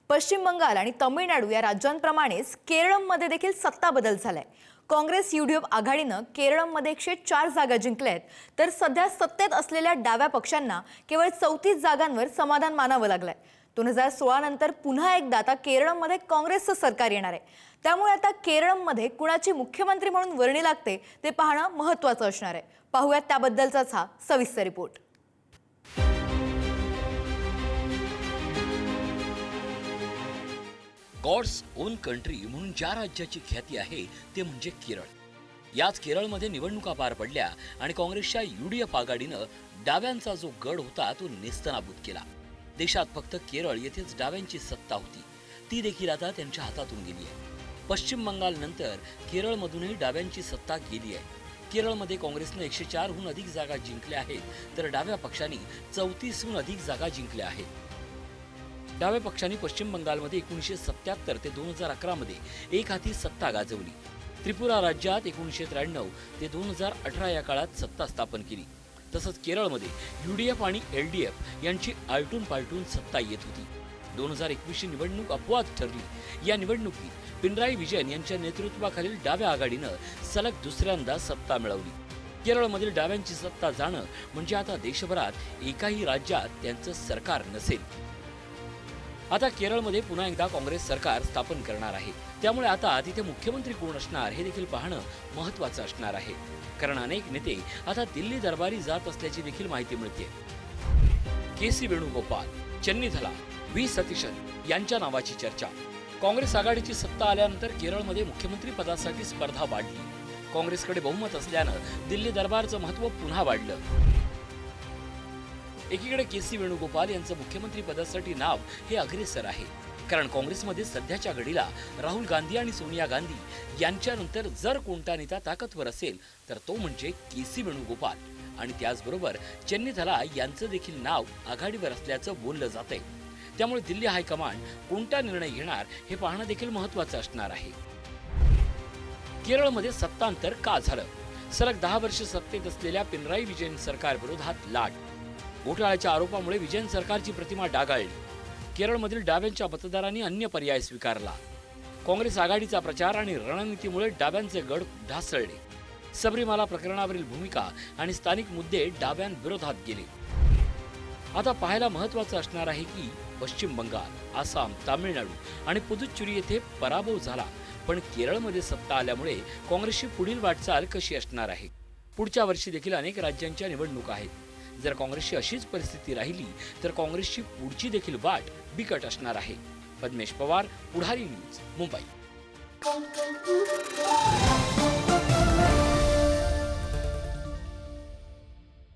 पश्चिम बंगाल आणि तमिळनाडू या राज्यांप्रमाणेच केरळमध्ये देखील सत्ता बदल झालाय। काँग्रेस UDF आघाडीनं केरळमध्ये 104 जागा जिंकल्यात, तर सध्या सत्तेत असलेल्या डाव्या पक्षांना केवळ 34 जागांवर समाधान मानावं लागलंय। 2016 नंतर पुन्हा एकदा आता केरळमध्ये काँग्रेसचं सरकार येणार आहे। त्यामुळे आता केरळमध्ये कुणाची मुख्यमंत्री म्हणून वर्णी लागते ते पाहणं महत्त्वाचं असणार आहे। पाहूयात त्याबद्दलचाच हा सविस्तर रिपोर्ट। गॉड्स ओन कंट्री म्हणून ज्या राज्याची ख्याती आहे ते म्हणजे केरळ। याच केरळमध्ये निवडणुका पार पडल्या आणि काँग्रेसच्या UDF आघाडीनं डाव्यांचा जो गड होता तो नेस्तनाबूत केला। देशात फक्त केरळ येथेच डाव्यांची सत्ता होती, ती देखील आता त्यांच्या हातातून गेली आहे। पश्चिम बंगाल नंतर केरळमधूनही डाव्यांची सत्ता गेली आहे। केरळमध्ये काँग्रेसनं 104 हून अधिक जागा जिंकल्या आहेत, तर डाव्या पक्षांनी 34 हून अधिक जागा जिंकल्या आहेत। डाव्या पक्षांनी पश्चिम बंगालमध्ये 1977 ते 2011 मध्ये एक हाती सत्ता गाजवली। त्रिपुरा राज्यात 1993 ते 2018 या काळात सत्ता स्थापन केली। तसंच केरळमध्ये UDF आणि LDF यांची आलटून पालटून सत्ता येत होती। 2021 ची निवडणूक अपवाद ठरली। या निवडणुकीत पिनराई विजयन यांच्या नेतृत्वाखालील डाव्या आघाडीनं सलग दुसऱ्यांदा सत्ता मिळवली। केरळमधील डाव्यांची सत्ता जाणं म्हणजे आता देशभरात एकाही राज्यात त्यांचं सरकार नसेल। आता केरळमध्ये पुन्हा एकदा काँग्रेस सरकार स्थापन करणार आहे। त्यामुळे आता तिथे मुख्यमंत्री कोण असणार हे देखील पाहणं महत्त्वाचं असणार आहे, कारण अनेक नेते आता दिल्ली दरबारी जात असल्याची देखील माहिती मिळते। KC वेणुगोपाल, चन्नीथला, V सतीशन यांच्या नावाची चर्चा। काँग्रेस आघाडीची सत्ता आल्यानंतर केरळमध्ये मुख्यमंत्री पदासाठी स्पर्धा वाढली। काँग्रेसकडे बहुमत असल्यानं दिल्ली दरबारचं महत्त्व पुन्हा वाढलं। एकीकडे KC वेणुगोपाल यांचं मुख्यमंत्री पदासाठी नाव हे अग्रेसर आहे, कारण काँग्रेसमध्ये सध्याच्या घडीला राहुल गांधी आणि सोनिया गांधी यांच्यानंतर जर कोणता नेता ताकदवर असेल तर तो म्हणजे KC वेणुगोपाल, आणि त्याचबरोबर चन्नीथला यांचं देखील नाव आघाडीवर असल्याचं बोललं जातंय। त्यामुळे दिल्ली हायकमांड कोणता निर्णय घेणार हे पाहणं देखील महत्त्वाचं असणार आहे। केरळमध्ये सत्तांतर का झालं? सलग 10 वर्ष सत्तेत असलेल्या पिनराई विजयन सरकार विरोधात लाट। घोटाळ्याच्या आरोपामुळे विजयन सरकारची प्रतिमा डागाळली। केरळमधील डाव्यांच्या मतदारांनी अन्य पर्याय स्वीकारला। काँग्रेस आघाडीचा प्रचार आणि रणनीतीमुळे डाव्यांचे गड ढासळले। सबरीमाला प्रकरणावरील भूमिका आणि स्थानिक मुद्दे डाव्यांविरोधात गेले। आता पाहायला महत्त्वाचं असणार आहे की पश्चिम बंगाल, आसाम, तामिळनाडू आणि पुदुच्चेरी येथे पराभव झाला, पण केरळमध्ये सत्ता आल्यामुळे काँग्रेसची पुढील वाटचाल कशी असणार आहे। पुढच्या वर्षी देखील अनेक राज्यांच्या निवडणुका आहेत। जर काँग्रेसची अशीच परिस्थिती राहिली तर काँग्रेसची पुढची देखील वाट बिकट असणार आहे। पद्मेश पवार, पुढारी न्यूज, मुंबई।